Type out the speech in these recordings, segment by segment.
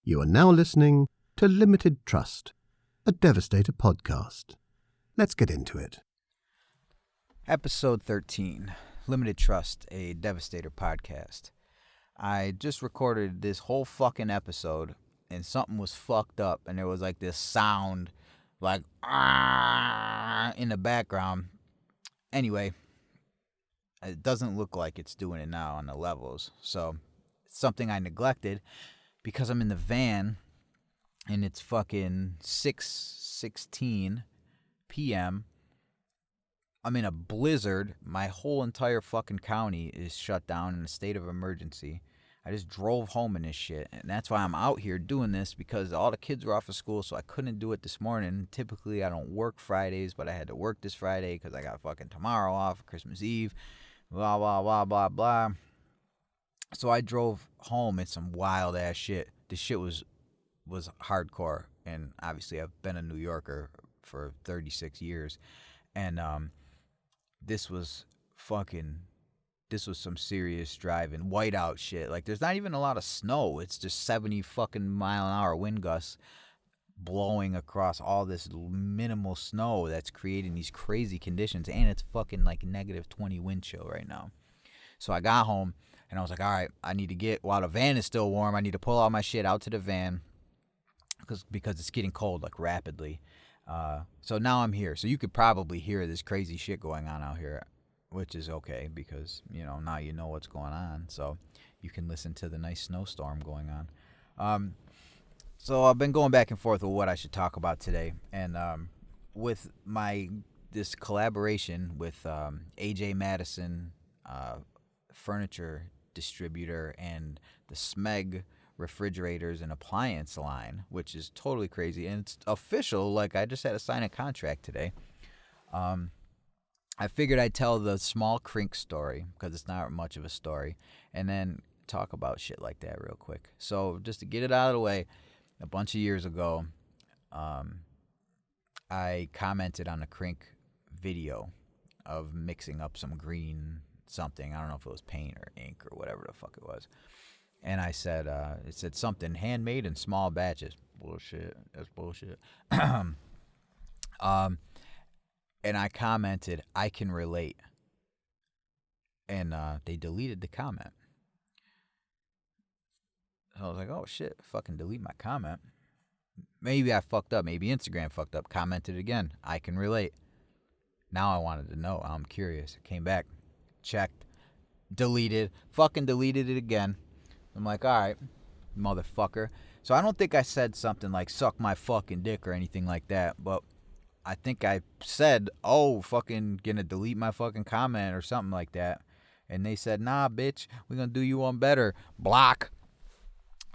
You are now listening to Limited Trust, a Devastator podcast. Let's get into it. Episode 13, Limited Trust, a Devastator podcast. I just recorded this whole fucking episode, and something was fucked up, and there was like this sound, like, in the background. Anyway, it doesn't look like it's doing it now on the levels, so it's something I neglected because I'm in the van, and it's fucking 6:16 p.m., I'm in a blizzard. My whole entire fucking county is shut down in a state of emergency. I just drove home in this shit. And that's why I'm out here doing this, because all the kids were off of school, so I couldn't do it this morning. Typically, I don't work Fridays, but I had to work this Friday because I got fucking tomorrow off, Christmas Eve, blah, blah, blah, blah, blah. So I drove home in some wild ass shit. This shit was hardcore. And obviously, I've been a New Yorker for 36 years. And, this was some serious driving, whiteout shit. Like, there's not even a lot of snow. It's just 70 fucking mile an hour wind gusts blowing across all this minimal snow that's creating these crazy conditions. And it's fucking like negative 20 wind chill right now. So I got home and I was like, all right, I need to get, while the van is still warm, I need to pull all my shit out to the van because it's getting cold, like, rapidly. So now I'm here. So you could probably hear this crazy shit going on out here, which is okay because, now you know what's going on. So you can listen to the nice snowstorm going on. So I've been going back and forth with what I should talk about today. And with this collaboration with AJ Madison furniture distributor and the Smeg refrigerators and appliance line, which is totally crazy, and it's official. Like, I just had to sign a contract today. I figured I'd tell the small Krink story because it's not much of a story, and then talk about shit like that real quick. So just to get it out of the way, a bunch of years ago, I commented on a Krink video of mixing up some green something. I don't know if it was paint or ink or whatever the fuck it was. And I said, it said something handmade in small batches. Bullshit. That's bullshit. And I commented, I can relate. And they deleted the comment. So I was like, oh shit, fucking delete my comment. Maybe I fucked up. Maybe Instagram fucked up. Commented again, I can relate. Now I wanted to know. I'm curious. I came back, checked, deleted, fucking deleted it again. I'm like, all right, motherfucker. So I don't think I said something like suck my fucking dick or anything like that, but I think I said, oh, fucking gonna delete my fucking comment or something like that. And they said, nah, bitch, we're gonna do you one better. Block.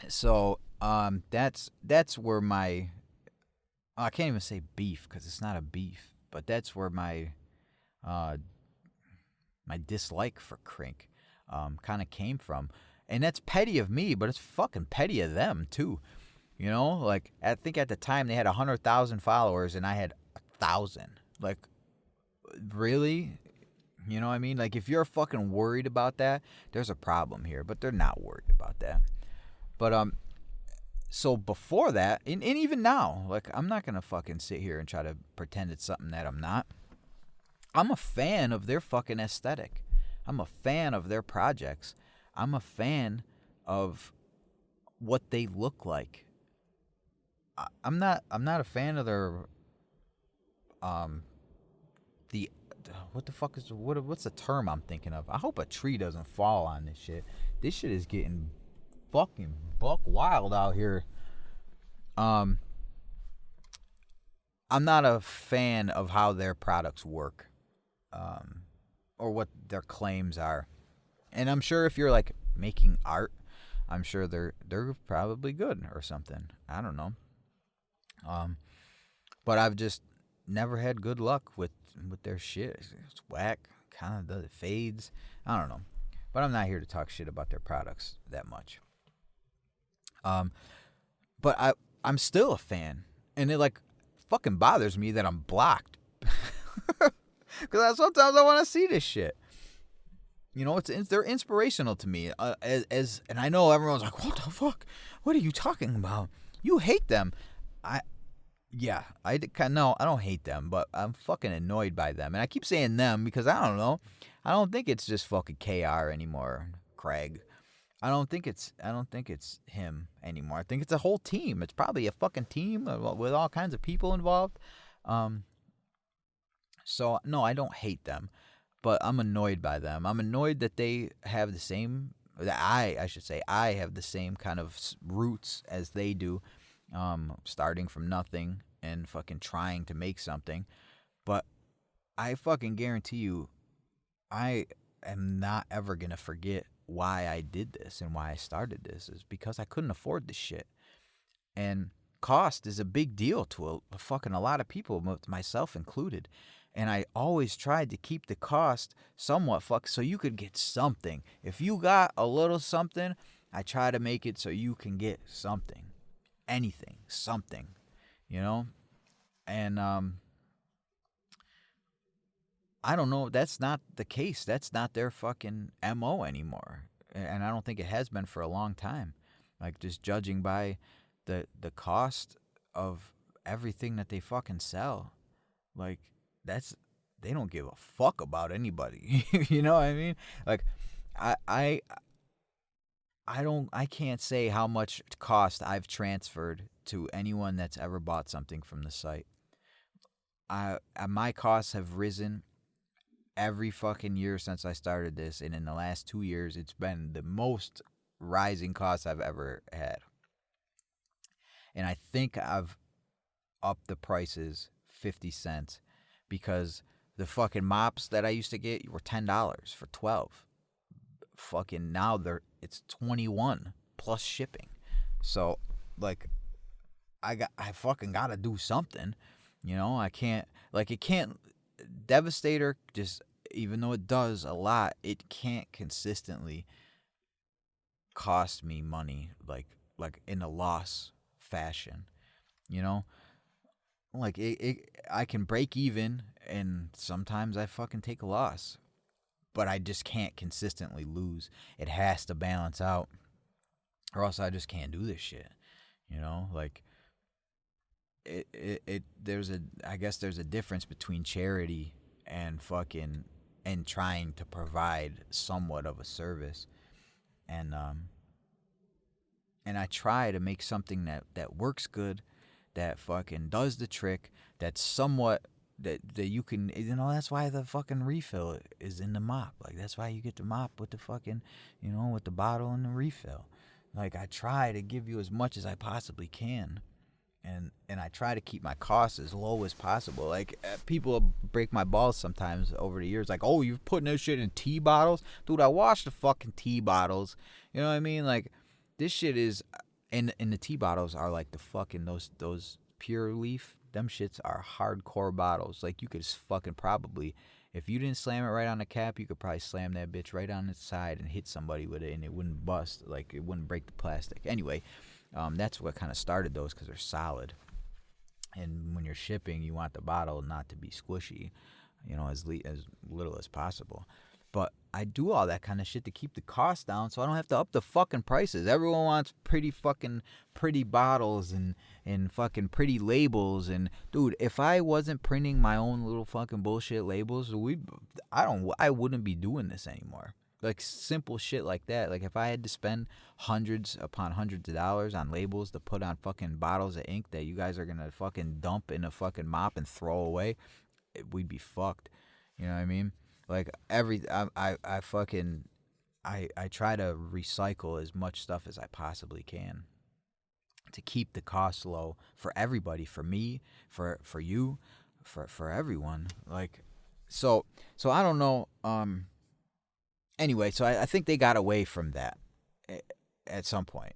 So that's where my, I can't even say beef because it's not a beef, but that's where my dislike for Krink kind of came from. And that's petty of me, but it's fucking petty of them, too. Like, I think at the time they had 100,000 followers and I had 1,000. Like, really? You know what I mean? Like, if you're fucking worried about that, there's a problem here. But they're not worried about that. But, so before that, and even now, like, I'm not going to fucking sit here and try to pretend it's something that I'm not. I'm a fan of their fucking aesthetic. I'm a fan of their projects. I'm a fan of what they look like. I'm not a fan of their what the fuck is what's the term I'm thinking of? I hope a tree doesn't fall on this shit. This shit is getting fucking buck wild out here. I'm not a fan of how their products work, or what their claims are. And I'm sure if you're like making art, I'm sure they're probably good or something. I don't know. But I've just never had good luck with their shit. It's whack, kind of does it fades. I don't know. But I'm not here to talk shit about their products that much. But I'm still a fan, and it like fucking bothers me that I'm blocked. Because sometimes I want to see this shit. they're inspirational to me. And I know everyone's like, what the fuck? What are you talking about? You hate them. I don't hate them, but I'm fucking annoyed by them. And I keep saying them because I don't know. I don't think it's just fucking KR anymore, Craig. I don't think it's him anymore. I think it's a whole team. It's probably a fucking team with all kinds of people involved. So no, I don't hate them, but I'm annoyed by them. I'm annoyed that they have the same. That I should say, I have the same kind of roots as they do, starting from nothing and fucking trying to make something. But I fucking guarantee you, I am not ever gonna forget why I did this and why I started this. Is because I couldn't afford this shit. And cost is a big deal to a lot of people, myself included. And I always tried to keep the cost somewhat so you could get something. If you got a little something, I try to make it so you can get something. Anything, something, And I don't know. That's not the case. That's not their fucking MO anymore. And I don't think it has been for a long time. Like, just judging by the cost of everything that they fucking sell. Like, they don't give a fuck about anybody. You know what I mean? Like, I can't say how much cost I've transferred to anyone that's ever bought something from the site. My costs have risen every fucking year since I started this, and in the last 2 years, it's been the most rising costs I've ever had. And I think I've upped the prices 50 cents because the fucking mops that I used to get were $10 for 12. Fucking now it's 21 plus shipping. So like I fucking gotta do something. I can't Devastator, just even though it does a lot, it can't consistently cost me money like in a loss fashion. Like I can break even, and sometimes I fucking take a loss, but I just can't consistently lose. It has to balance out, or else I just can't do this shit. Like I guess there's a difference between charity and trying to provide somewhat of a service, and I try to make something that works good, that fucking does the trick, that's somewhat that you can, that's why the fucking refill is in the mop. Like, that's why you get the mop with the fucking, with the bottle and the refill. Like, I try to give you as much as I possibly can. And I try to keep my costs as low as possible. Like, people break my balls sometimes over the years. Like, oh, you're putting this shit in tea bottles? Dude, I wash the fucking tea bottles. You know what I mean? Like, this shit is, and the tea bottles are like the fucking, those Pure Leaf. Them shits are hardcore bottles. Like, you could just fucking probably, if you didn't slam it right on the cap, you could probably slam that bitch right on its side and hit somebody with it, and it wouldn't bust. Like, it wouldn't break the plastic. Anyway, that's what kind of started those, because they're solid. And when you're shipping, you want the bottle not to be squishy, as little as possible. But I do all that kind of shit to keep the cost down, so I don't have to up the fucking prices. Everyone wants pretty bottles and fucking pretty labels. And dude, if I wasn't printing my own little fucking bullshit labels, I wouldn't be doing this anymore. Like, simple shit like that. Like, if I had to spend hundreds upon hundreds of dollars on labels to put on fucking bottles of ink that you guys are gonna fucking dump in a fucking mop and throw away, we'd be fucked. You know what I mean? Like, I try to recycle as much stuff as I possibly can to keep the costs low for everybody, for me, for you, for everyone. Like, so I don't know. Anyway, so I think they got away from that at some point.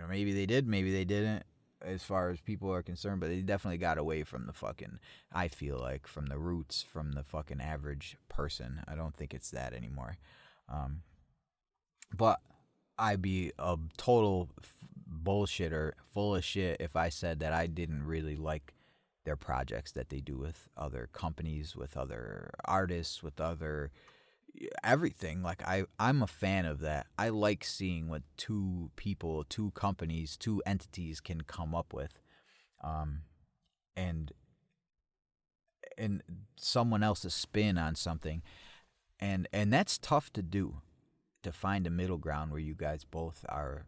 Maybe they did, maybe they didn't, as far as people are concerned, but they definitely got away from the fucking, I feel like, from the roots, from the fucking average person. I don't think it's that anymore. But I'd be a total bullshitter, full of shit, if I said that I didn't really like their projects that they do with other companies, with other artists, with other, everything. Like I'm a fan of that. I like seeing what two people, two companies, two entities can come up with, and someone else's spin on something, and that's tough to do, to find a middle ground where you guys both are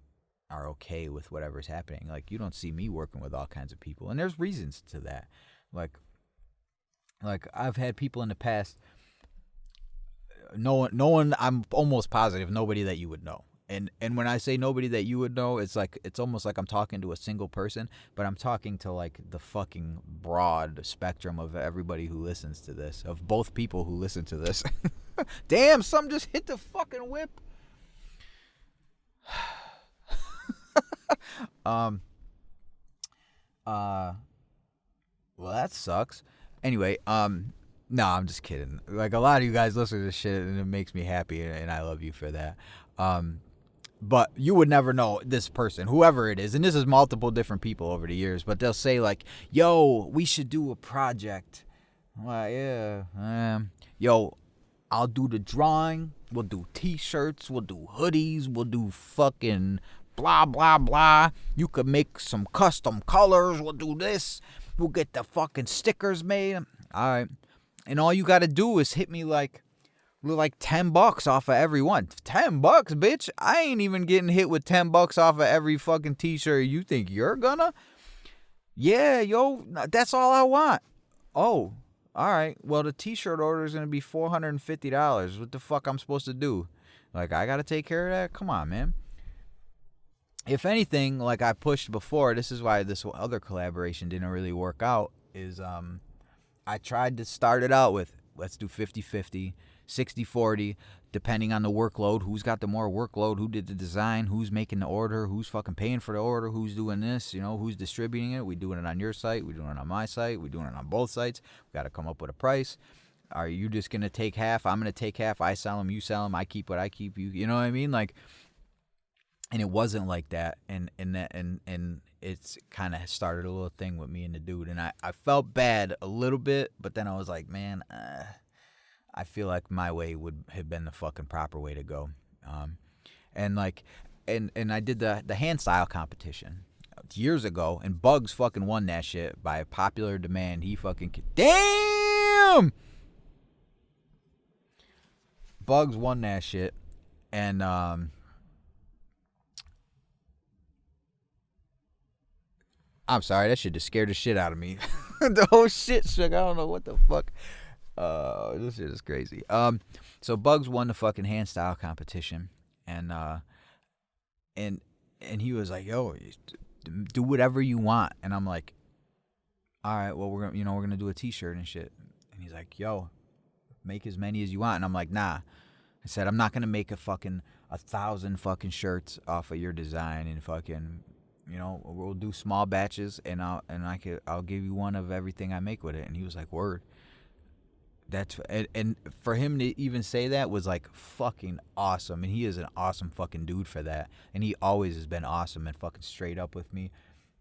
okay with whatever's happening. Like, you don't see me working with all kinds of people, and there's reasons to that. Like I've had people in the past. No one. I'm almost positive nobody that you would know. And when I say nobody that you would know, it's almost like I'm talking to a single person, but I'm talking to like the fucking broad spectrum of everybody who listens to this, of both people who listen to this. Damn, something just hit the fucking whip. Well, that sucks. Anyway, no, I'm just kidding. Like, a lot of you guys listen to this shit, and it makes me happy, and I love you for that. But you would never know this person, whoever it is, and this is multiple different people over the years, but they'll say, like, yo, we should do a project. Well, yeah. Yo, I'll do the drawing. We'll do T-shirts. We'll do hoodies. We'll do fucking blah, blah, blah. You could make some custom colors. We'll do this. We'll get the fucking stickers made. All right. And all you got to do is hit me like $10 off of every one. $10, bitch. I ain't even getting hit with $10 off of every fucking T-shirt. You think you're gonna? Yeah, yo, that's all I want. Oh, all right. Well, the T-shirt order is gonna be $450. What the fuck I'm supposed to do? Like, I gotta take care of that? Come on, man. If anything, like I pushed before, this is why this other collaboration didn't really work out, is I tried to start it out with, let's do 50-50, 60-40, depending on the workload. Who's got the more workload? Who did the design? Who's making the order? Who's fucking paying for the order? Who's doing this? You know, who's distributing it? We doing it on your site? We doing it on my site? We doing it on both sites? We got to come up with a price. Are you just going to take half? I'm going to take half. I sell them. You sell them. I keep what I keep. You know what I mean? Like, and it wasn't like that. And it's kind of started a little thing with me and the dude. And I felt bad a little bit, but then I was like, man, I feel like my way would have been the fucking proper way to go. And I did the hand style competition years ago, and Bugs fucking won that shit by popular demand. He fucking damn. Bugs won that shit, and I'm sorry, that shit just scared the shit out of me. The whole shit shook. I don't know what the fuck. This shit is crazy. So Bugs won the fucking hand style competition, and he was like, "Yo, do whatever you want." And I'm like, "All right, well, we're gonna do a T-shirt and shit." And he's like, "Yo, make as many as you want." And I'm like, "Nah." I said, "I'm not gonna make 1,000 fucking shirts off of your design, and fucking, we'll do small batches, and I'll give you one of everything I make with it." And he was like, "Word." And for him to even say that was like fucking awesome, and he is an awesome fucking dude for that, and he always has been awesome and fucking straight up with me.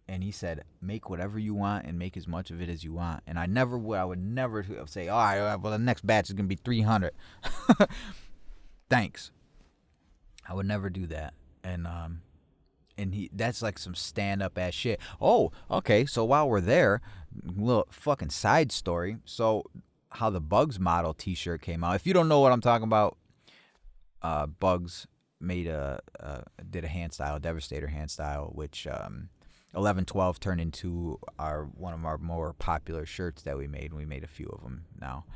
And he said, make whatever you want and make as much of it as you want. And I would never say, all right, well, the next batch is gonna be 300. Thanks. I would never do that. And that's like some stand-up ass shit. Oh, okay, so while we're there, little fucking side story. So how the Bugs model T-shirt came out. If you don't know what I'm talking about, Bugs did a hand style, Devastator hand style, which 1112 turned into one of our more popular shirts that we made. We made a few of them now.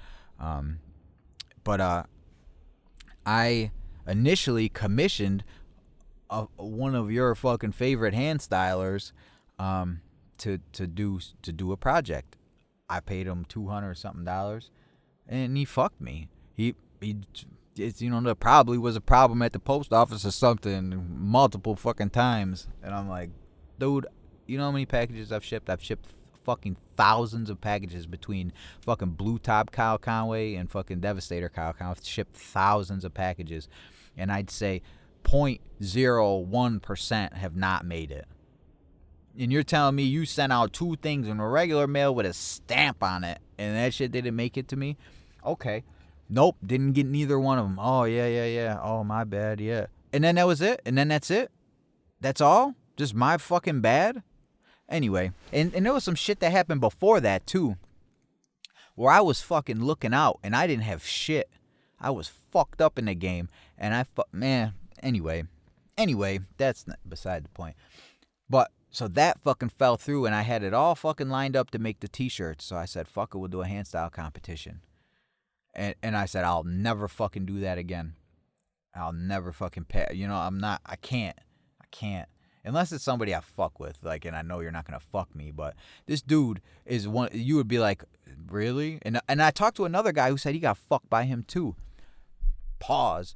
But I initially commissioned one of your fucking favorite hand stylers to do a project. I paid him $200 something, and he fucked me. There probably was a problem at the post office or something multiple fucking times, and I'm like, dude, you know how many packages I've shipped? I've shipped fucking thousands of packages between fucking Blue Top Kyle Conway and fucking Devastator Kyle Conway. I've shipped thousands of packages, and I'd say 0.01% have not made it. And you're telling me you sent out 2 things in a regular mail with a stamp on it, and that shit didn't make it to me? Okay. Nope, didn't get neither one of them. Oh, yeah. Oh, my bad, yeah. And then that was it? And then that's it? That's all? Just my fucking bad? Anyway, and there was some shit that happened before that, too, where I was fucking looking out, and I didn't have shit. I was fucked up in the game, and anyway, that's not beside the point. But, so that fucking fell through, and I had it all fucking lined up to make the t-shirts, so I said, fuck it, we'll do a hand style competition. And I said, I'll never fucking do that again. I'll never fucking pay. I can't. Unless it's somebody I fuck with, like, and I know you're not going to fuck me, but this dude is one, you would be like, really? And I talked to another guy who said he got fucked by him too. Pause.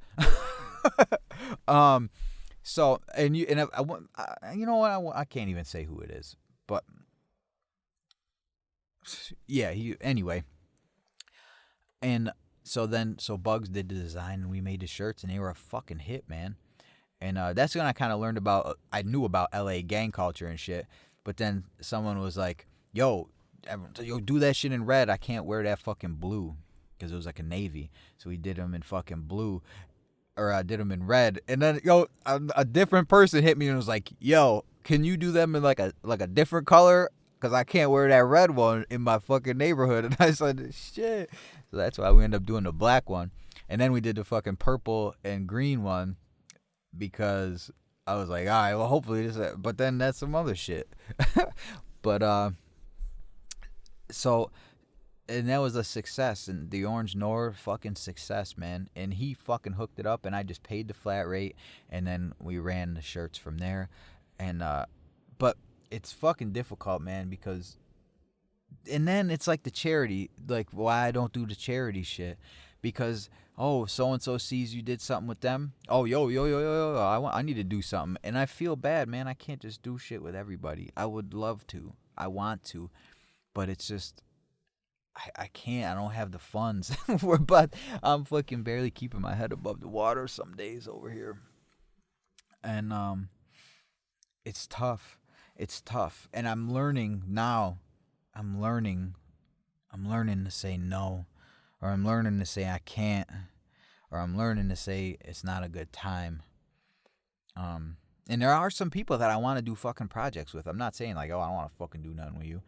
So, and you know what, I can't even say who it is, but yeah, anyway. And so Bugs did the design, and we made the shirts, and they were a fucking hit, man. And that's when I kind of learned I knew about LA gang culture and shit. But then someone was like, yo, do that shit in red. I can't wear that fucking blue. Because it was like a navy. So we did them in fucking blue. Or I did them in red. And then, a different person hit me and was like, yo, can you do them in like a different color? Because I can't wear that red one in my fucking neighborhood. And I said, shit. So that's why we ended up doing the black one. And then we did the fucking purple and green one. Because I was like, all right, well, hopefully this, but then that's some other shit. But, so, and that was a success, and the Orange Noir, fucking success, man. And he fucking hooked it up, and I just paid the flat rate, and then we ran the shirts from there. And, but it's fucking difficult, man, because, and then it's like the charity, like why I don't do the charity shit. Because, oh, so-and-so sees you did something with them. Oh, yo, I need to do something. And I feel bad, man. I can't just do shit with everybody. I would love to. I want to. But it's just, I can't. I don't have the funds. But I'm fucking barely keeping my head above the water some days over here. And it's tough. It's tough. And I'm learning now. I'm learning to say no. Or I'm learning to say I can't. Or I'm learning to say it's not a good time. And there are some people that I want to do fucking projects with. I'm not saying like, oh, I don't want to fucking do nothing with you.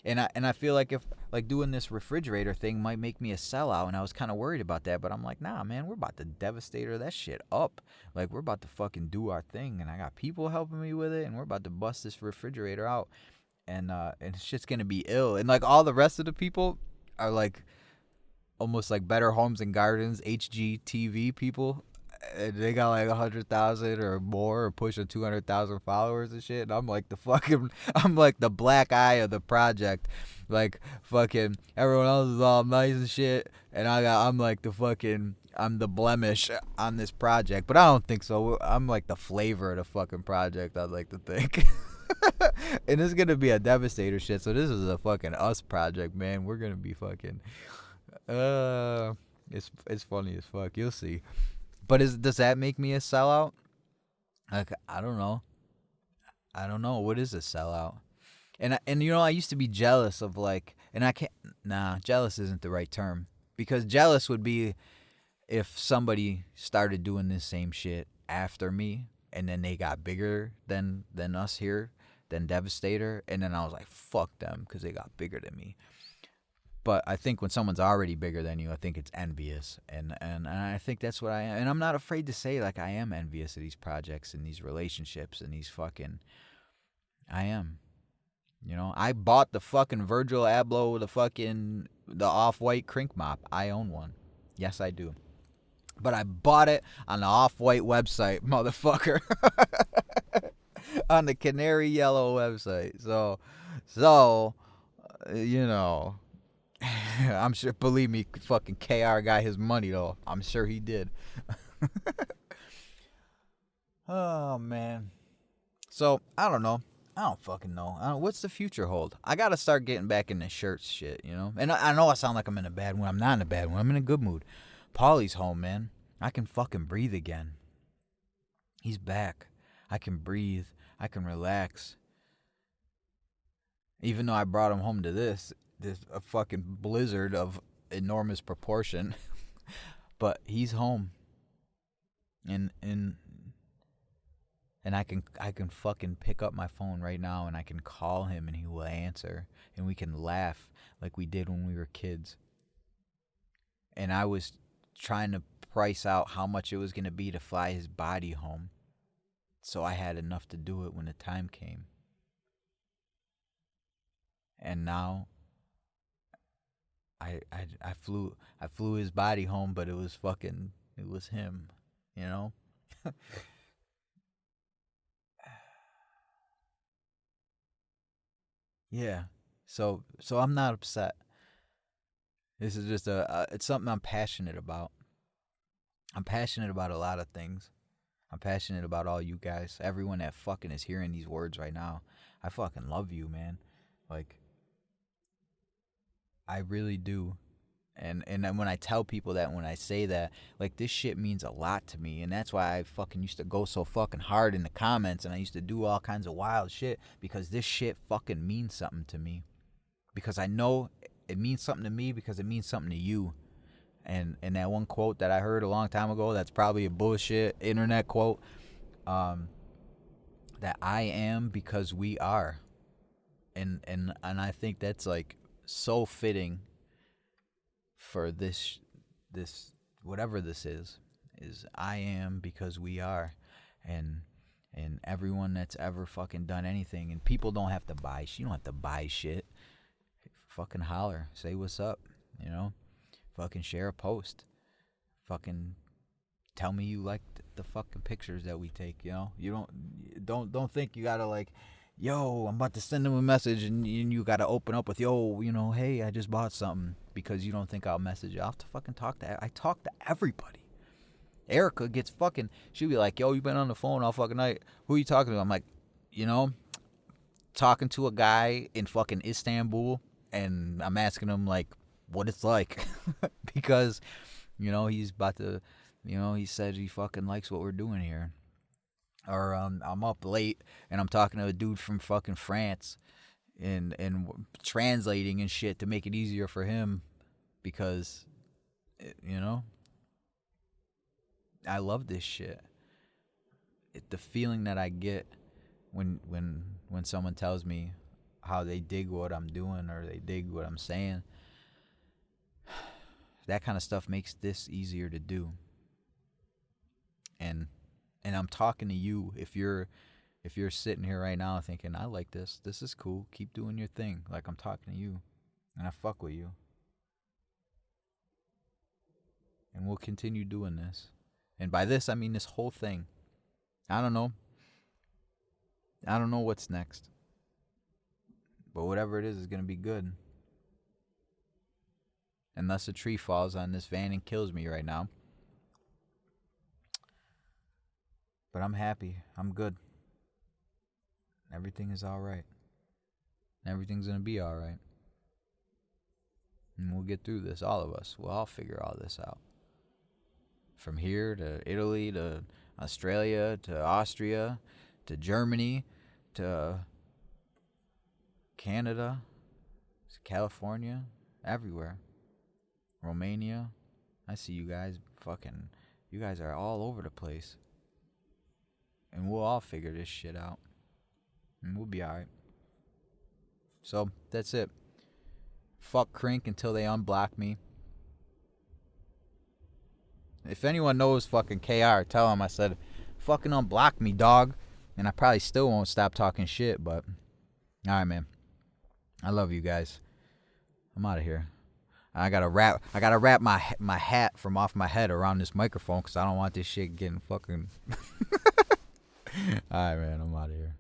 And I feel like if like doing this refrigerator thing might make me a sellout, and I was kind of worried about that, but I'm like, nah, man, we're about to Devastator that shit up. Like, we're about to fucking do our thing, and I got people helping me with it, and we're about to bust this refrigerator out, and shit's gonna be ill. And like all the rest of the people are like almost like Better Homes and Gardens HGTV people. And they got like 100,000 or more, or pushing 200,000 followers and shit. And I'm like the black eye of the project. Like fucking everyone else is all nice and shit, and I'm like I'm the blemish on this project. But I don't think so. I'm like the flavor of the fucking project, I'd like to think. And it's gonna be a Devastator shit. So this is a fucking us project, man. We're gonna be fucking. It's funny as fuck. You'll see. But does that make me a sellout? Like, I don't know. What is a sellout? And I used to be jealous of like, and I can't. Nah, jealous isn't the right term, because jealous would be if somebody started doing this same shit after me, and then they got bigger than us here, than Devastator, and then I was like, fuck them, because they got bigger than me. But I think when someone's already bigger than you, I think it's envious. And I think that's what I am. And I'm not afraid to say, like, I am envious of these projects and these relationships and these fucking... I am. I bought the fucking Virgil Abloh, the off-white Krink mop. I own one. Yes, I do. But I bought it on the Off-White website, motherfucker. On the Canary Yellow website. So, I'm sure, believe me, fucking KR got his money, though. I'm sure he did. Oh, man. So, I don't know. I don't fucking know. What's the future hold? I gotta start getting back into shirts shit, And I know I sound like I'm in a bad mood. I'm not in a bad mood. I'm in a good mood. Paulie's home, man. I can fucking breathe again. He's back. I can breathe. I can relax. Even though I brought him home to this a fucking blizzard of enormous proportion. But he's home. And I can fucking pick up my phone right now and I can call him and he will answer and we can laugh like we did when we were kids. And I was trying to price out how much it was going to be to fly his body home. So I had enough to do it when the time came. And now I flew his body home, but it was him, you know? Yeah. So I'm not upset. This is just it's something I'm passionate about. I'm passionate about a lot of things. I'm passionate about all you guys. Everyone that fucking is hearing these words right now. I fucking love you, man. Like, I really do. And then when I tell people that, when I say that, like, this shit means a lot to me. And that's why I fucking used to go so fucking hard in the comments. And I used to do all kinds of wild shit. Because this shit fucking means something to me. Because I know it means something to me because it means something to you. And that one quote that I heard a long time ago, that's probably a bullshit internet quote, that I am because we are. And I think that's like so fitting for this whatever this is I am because we are. And everyone that's ever fucking done anything, and people don't have to buy shit. You don't have to buy shit. Fucking holler, say what's up, you know? Fucking share a post. Fucking tell me you like the fucking pictures that we take, you know? You don't think you gotta like, yo, I'm about to send them a message and you gotta open up with, yo, you know, hey, I just bought something, because you don't think I'll message you. I'll have to fucking I talk to everybody. Erica gets fucking, she'll be like, yo, you been on the phone all fucking night. Who are you talking to? I'm like, you know, talking to a guy in fucking Istanbul, and I'm asking him like what it's like because, you know, he's about to, you know, he said he fucking likes what we're doing here. Or I'm up late and I'm talking to a dude from fucking France and translating and shit to make it easier for him because, you know, I love this shit. The feeling that I get when someone tells me how they dig what I'm doing or they dig what I'm saying, that kind of stuff makes this easier to do. And I'm talking to you. If you're sitting here right now thinking, I like this is cool, keep doing your thing, like, I'm talking to you and I fuck with you. And we'll continue doing this. And by this, I mean this whole thing. I don't know what's next. But whatever it is going to be good. Unless a tree falls on this van and kills me right now. But I'm happy. I'm good. Everything is all right. Everything's going to be all right. And we'll get through this, all of us. We'll all figure all this out. From here to Italy to Australia to Austria to Germany to Canada to California, everywhere. Romania. I see you guys you guys are all over the place. And we'll all figure this shit out. And we'll be alright. So, that's it. Fuck Krink until they unblock me. If anyone knows fucking KR, tell him I said, fucking unblock me, dog. And I probably still won't stop talking shit, but alright, man. I love you guys. I'm out of here. I gotta wrap my hat from off my head around this microphone because I don't want this shit getting fucking. Alright, man. I'm out of here.